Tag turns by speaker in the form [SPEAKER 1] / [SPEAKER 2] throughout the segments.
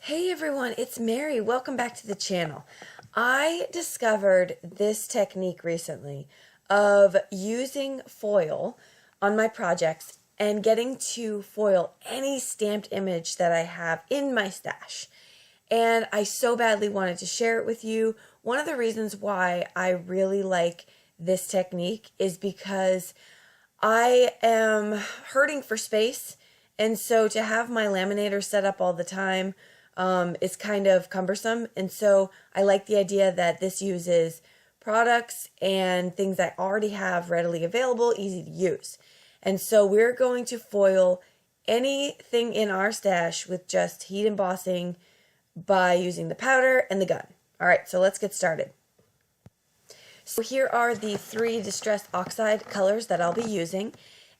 [SPEAKER 1] Hey everyone, it's Mary. Welcome back to the channel. I discovered this technique recently of using foil on my projects and getting to foil any stamped image that I have in my stash. And I so badly wanted to share it with you. One of the reasons why I really like this technique is because I am hurting for space, and so to have my laminator set up all the time is kind of cumbersome. And so I like the idea that this uses products and things I already have readily available, easy to use. And so we're going to foil anything in our stash with just heat embossing by using the powder and the gun. All right, so let's get started. So here are the 3 distressed oxide colors that I'll be using.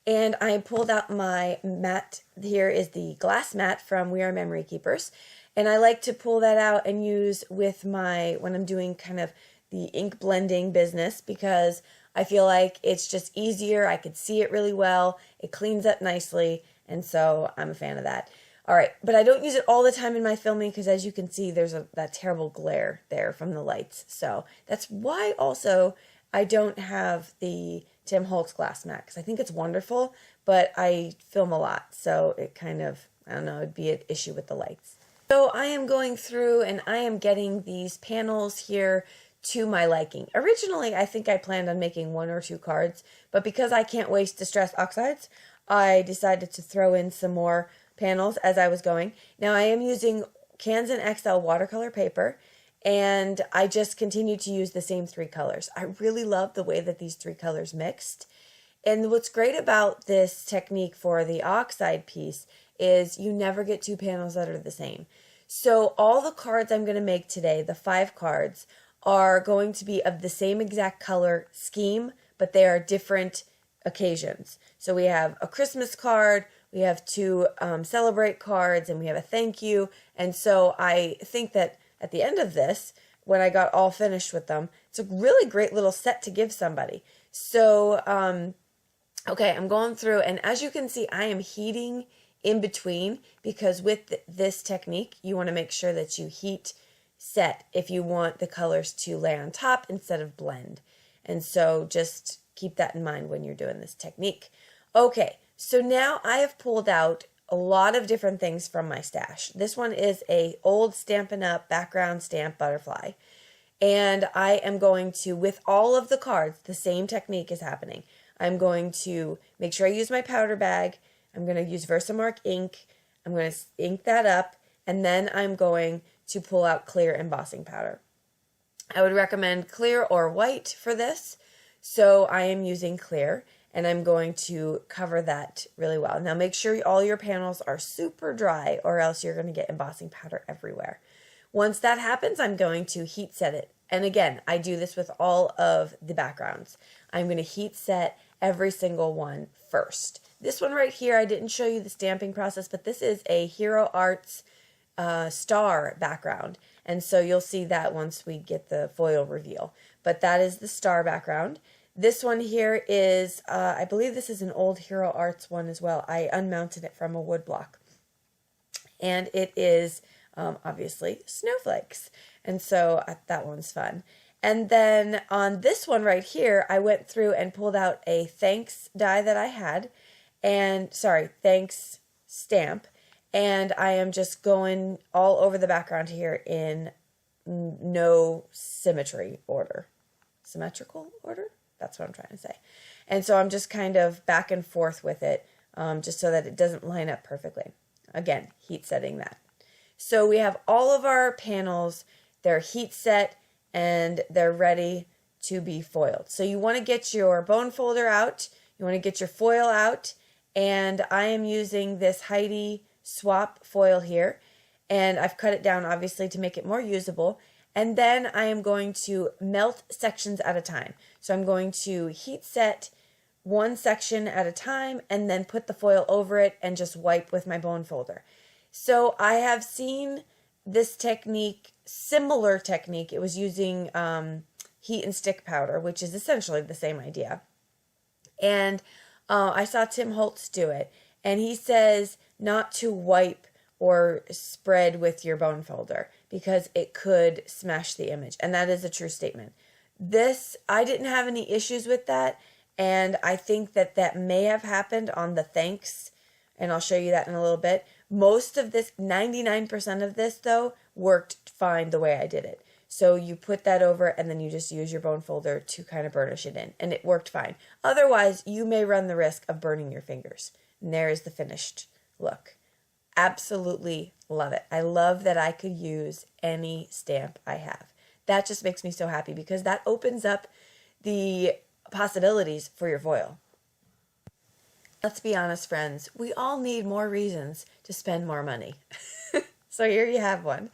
[SPEAKER 1] And I pulled out my mat. Here is the glass mat from We Are Memory Keepers. And I like to pull that out and use with when I'm doing kind of the ink blending business, because I feel like it's just easier. I could see it really well. It cleans up nicely. And so I'm a fan of that. All right, but I don't use it all the time in my filming because, as you can see, there's that terrible glare there from the lights. So that's why also I don't have the Tim Holtz glass mat, because I think it's wonderful, but I film a lot. So it kind of, I don't know, it'd be an issue with the lights. So I am going through and I am getting these panels here to my liking. Originally, I think I planned on making 1 or 2 cards, but because I can't waste distressed oxides, I decided to throw in some more panels as I was going. Now I am using Kanzen XL watercolor paper, and I just continue to use the same 3 colors. I really love the way that these 3 colors mixed. And what's great about this technique for the oxide piece is you never get 2 panels that are the same. So all the cards I'm going to make today, the 5 cards, are going to be of the same exact color scheme, but they are different occasions. So we have a Christmas card, we have 2 celebrate cards, and we have a thank you. And so I think that at the end of this, when I got all finished with them, it's a really great little set to give somebody. So, okay, I'm going through, and as you can see, I am heating in between, because with this technique, you want to make sure that you heat set if you want the colors to lay on top instead of blend. And so just keep that in mind when you're doing this technique. Okay, so now I have pulled out a lot of different things from my stash. This one is a old Stampin' Up! Background stamp butterfly. And I am going to, with all of the cards, the same technique is happening. I'm going to make sure I use my powder bag. I'm going to use Versamark ink. I'm going to ink that up, and then I'm going to pull out clear embossing powder. I would recommend clear or white for this, so I am using clear, and I'm going to cover that really well. Now make sure all your panels are super dry, or else you're going to get embossing powder everywhere. Once that happens, I'm going to heat set it. And again, I do this with all of the backgrounds. I'm going to heat set every single one first. This one right here, I didn't show you the stamping process, but this is a Hero Arts star background. And so you'll see that once we get the foil reveal. But that is the star background. This one here is, I believe this is an old Hero Arts one as well. I unmounted it from a wood block. And it is obviously snowflakes. And so that one's fun. And then on this one right here, I went through and pulled out a thanks die that I had. And, sorry, thanks stamp. And I am just going all over the background here in no symmetry order. Symmetrical order? That's what I'm trying to say. And so I'm just kind of back and forth with it, just so that it doesn't line up perfectly. Again, heat setting that. So we have all of our panels. They're heat set and they're ready to be foiled. So you want to get your bone folder out. You want to get your foil out. And I am using this Heidi Swap foil here. And I've cut it down, obviously, to make it more usable. And then I am going to melt sections at a time. So I'm going to heat set one section at a time and then put the foil over it and just wipe with my bone folder. So I have seen this technique, similar technique. It was using heat and stick powder, which is essentially the same idea. And I saw Tim Holtz do it. And he says not to wipe or spread with your bone folder because it could smash the image. And that is a true statement. This, I didn't have any issues with that. And I think that that may have happened on the thanks. And I'll show you that in a little bit. Most of this, 99% of this though, worked fine the way I did it. So you put that over and then you just use your bone folder to kind of burnish it in. And it worked fine. Otherwise, you may run the risk of burning your fingers. And there is the finished look. Absolutely love it. I love that I could use any stamp I have. That just makes me so happy because that opens up the possibilities for your foil. Let's be honest, friends. We all need more reasons to spend more money. So here you have one.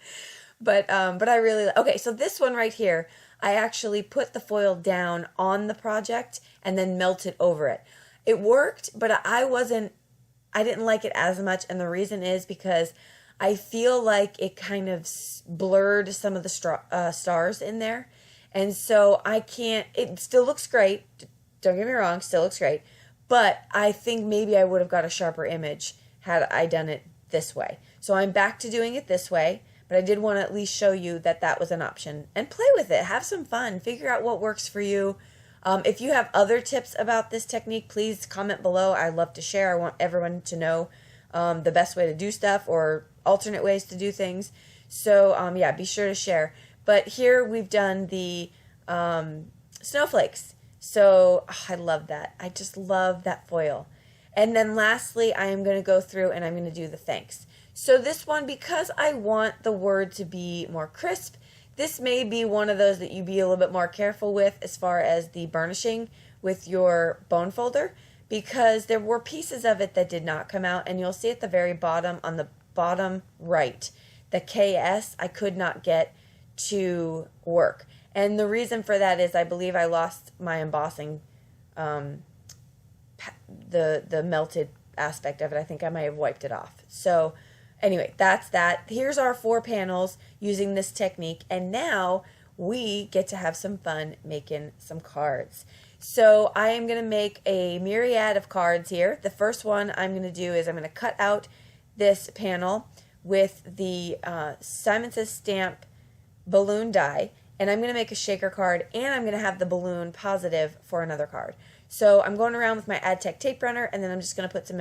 [SPEAKER 1] But I really, okay, so this one right here, I actually put the foil down on the project and then melted over it. It worked, but I didn't like it as much, and the reason is because I feel like it kind of blurred some of the stars in there, and so I can't, it still looks great, don't get me wrong, still looks great, but I think maybe I would have got a sharper image had I done it this way. So I'm back to doing it this way, but I did want to at least show you that that was an option, and play with it, have some fun, figure out what works for you. If you have other tips about this technique, please comment below. I love to share. I want everyone to know the best way to do stuff or alternate ways to do things. So, yeah, be sure to share. But here we've done the snowflakes. So, I love that. I just love that foil. And then lastly, I am going to go through and I'm going to do the thanks. So this one, because I want the word to be more crisp, this may be one of those that you be a little bit more careful with as far as the burnishing with your bone folder, because there were pieces of it that did not come out, and you'll see at the very bottom, on the bottom right, the KS I could not get to work. And the reason for that is I believe I lost my embossing, the melted aspect of it. I think I might have wiped it off. So anyway, that's that. Here's our 4 panels using this technique, and now we get to have some fun making some cards. So I am going to make a myriad of cards here. The first one I'm going to do is I'm going to cut out this panel with the Simon Says Stamp balloon die, and I'm going to make a shaker card, and I'm going to have the balloon positive for another card. So I'm going around with my AdTech tape runner, and then I'm just going to put some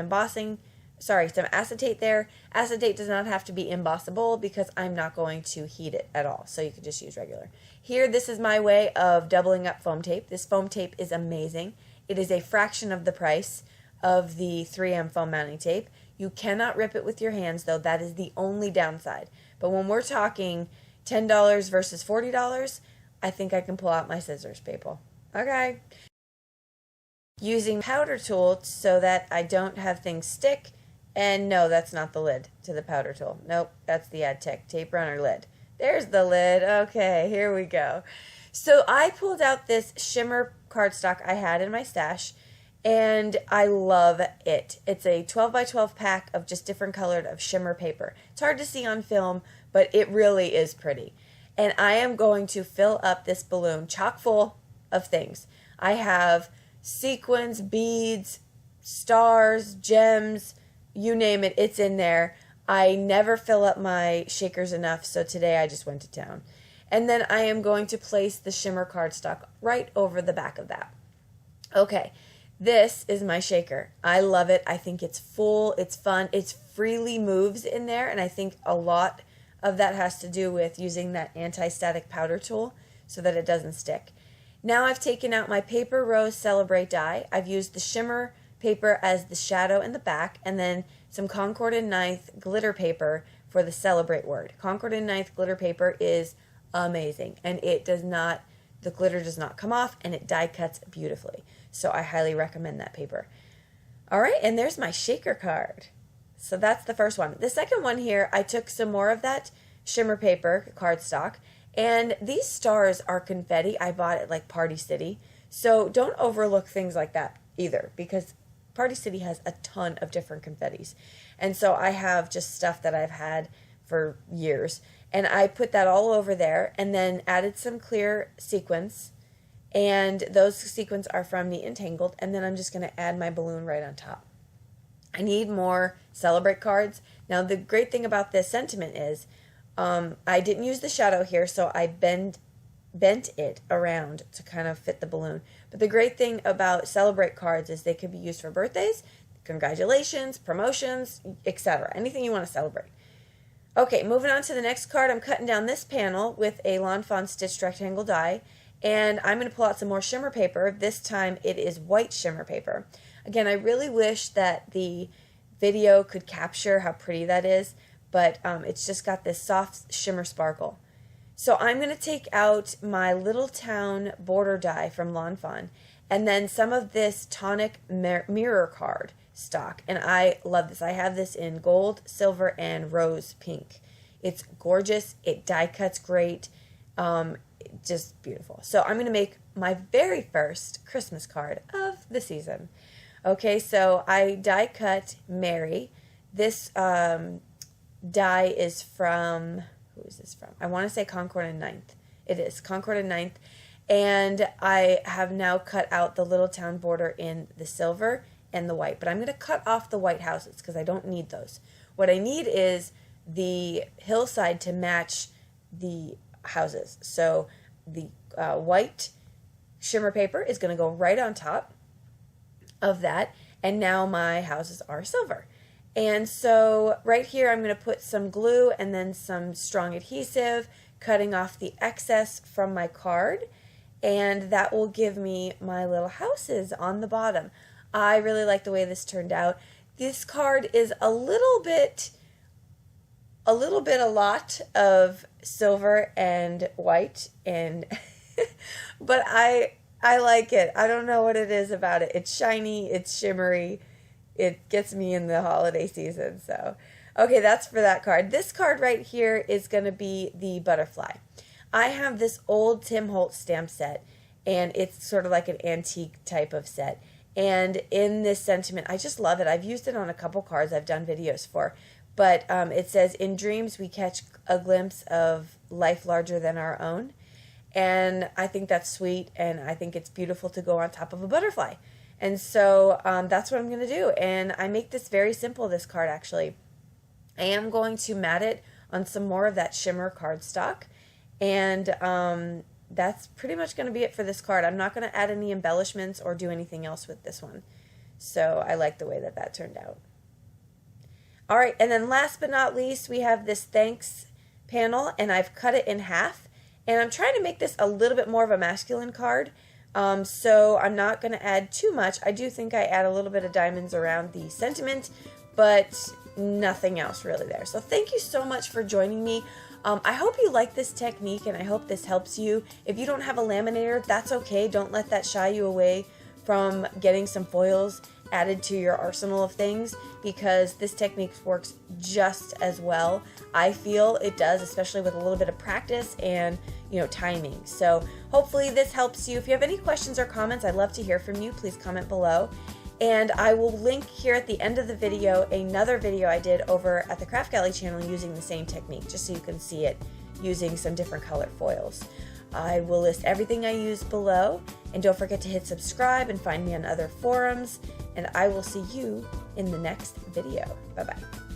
[SPEAKER 1] some acetate there. Acetate does not have to be embossable because I'm not going to heat it at all. So you can just use regular. Here, this is my way of doubling up foam tape. This foam tape is amazing. It is a fraction of the price of the 3M foam mounting tape. You cannot rip it with your hands though. That is the only downside. But when we're talking $10 versus $40, I think I can pull out my scissors, people. Okay. Using powder tool so that I don't have things stick. And no, that's not the lid to the powder tool. Nope, that's the AdTech tape runner lid. There's the lid. Okay, here we go. So I pulled out this shimmer cardstock I had in my stash, and I love it. It's a 12 by 12 pack of just different colored of shimmer paper. It's hard to see on film, but it really is pretty. And I am going to fill up this balloon chock full of things. I have sequins, beads, stars, gems, you name it, it's in there. I never fill up my shakers enough, so today I just went to town. And then I am going to place the shimmer cardstock right over the back of that. Okay, this is my shaker. I love it. I think it's full, it's fun, it freely moves in there, and I think a lot of that has to do with using that anti-static powder tool so that it doesn't stick. Now I've taken out my Paper Rose Celebrate die. I've used the shimmer paper as the shadow in the back, and then some Concord and Ninth glitter paper for the Celebrate word. Concord and Ninth glitter paper is amazing, and it does not, the glitter does not come off, and it die cuts beautifully. So I highly recommend that paper. All right, and there's my shaker card. So that's the first one. The second one here, I took some more of that shimmer paper cardstock, and these stars are confetti I bought at like Party City. So don't overlook things like that either, because Party City has a ton of different confettis. And so I have just stuff that I've had for years. And I put that all over there and then added some clear sequins. And those sequins are from the Entangled. And then I'm just going to add my balloon right on top. I need more Celebrate cards. Now the great thing about this sentiment is I didn't use the shadow here, so I bent it around to kind of fit the balloon. But the great thing about Celebrate cards is they can be used for birthdays, congratulations, promotions, etc. Anything you want to celebrate. Okay, moving on to the next card. I'm cutting down this panel with a Lawn Fawn stitched rectangle die, and I'm going to pull out some more shimmer paper. This time it is white shimmer paper. Again, I really wish that the video could capture how pretty that is, but it's just got this soft shimmer sparkle. So I'm going to take out my Little Town border die from Lawn Fawn, and then some of this tonic mirror card stock, and I love this. I have this in gold, silver, and rose pink. It's gorgeous. It die cuts great. Just beautiful. So I'm going to make my very first Christmas card of the season. Okay, so I die cut Mary. This die is from, who is this from? I want to say Concord and 9th. It is Concord and 9th. And I have now cut out the Little Town border in the silver and the white. But I'm going to cut off the white houses because I don't need those. What I need is the hillside to match the houses. So the white shimmer paper is going to go right on top of that. And now my houses are silver. And so right here I'm going to put some glue and then some strong adhesive, cutting off the excess from my card, and that will give me my little houses on the bottom. I really like the way this turned out. This card is a lot of silver and white, and but I like it. I don't know what it is about it. It's shiny, it's shimmery. It gets me in the holiday season. So, okay, that's for that card. This card right here is going to be the butterfly. I have this old Tim Holtz stamp set, and it's sort of like an antique type of set. And in this sentiment, I just love it. I've used it on a couple cards I've done videos for. But it says, in dreams we catch a glimpse of life larger than our own. And I think that's sweet, and I think it's beautiful to go on top of a butterfly. And so that's what I'm going to do. And I make this very simple, this card actually. I am going to mat it on some more of that shimmer cardstock. And that's pretty much going to be it for this card. I'm not going to add any embellishments or do anything else with this one. So I like the way that that turned out. All right, and then last but not least, we have this thanks panel, and I've cut it in half. And I'm trying to make this a little bit more of a masculine card. So I'm not going to add too much. I do think I add a little bit of diamonds around the sentiment, but nothing else really there. So thank you so much for joining me. I hope you like this technique, and I hope this helps you. If you don't have a laminator, that's okay. Don't let that shy you away from getting some foils added to your arsenal of things, because this technique works just as well. I feel it does, especially with a little bit of practice and timing. So hopefully this helps you. If you have any questions or comments, I'd love to hear from you. Please comment below. And I will link here at the end of the video another video I did over at the Craft Galley channel using the same technique, just so you can see it using some different colored foils. I will list everything I use below, and don't forget to hit subscribe and find me on other forums, and I will see you in the next video. Bye-bye.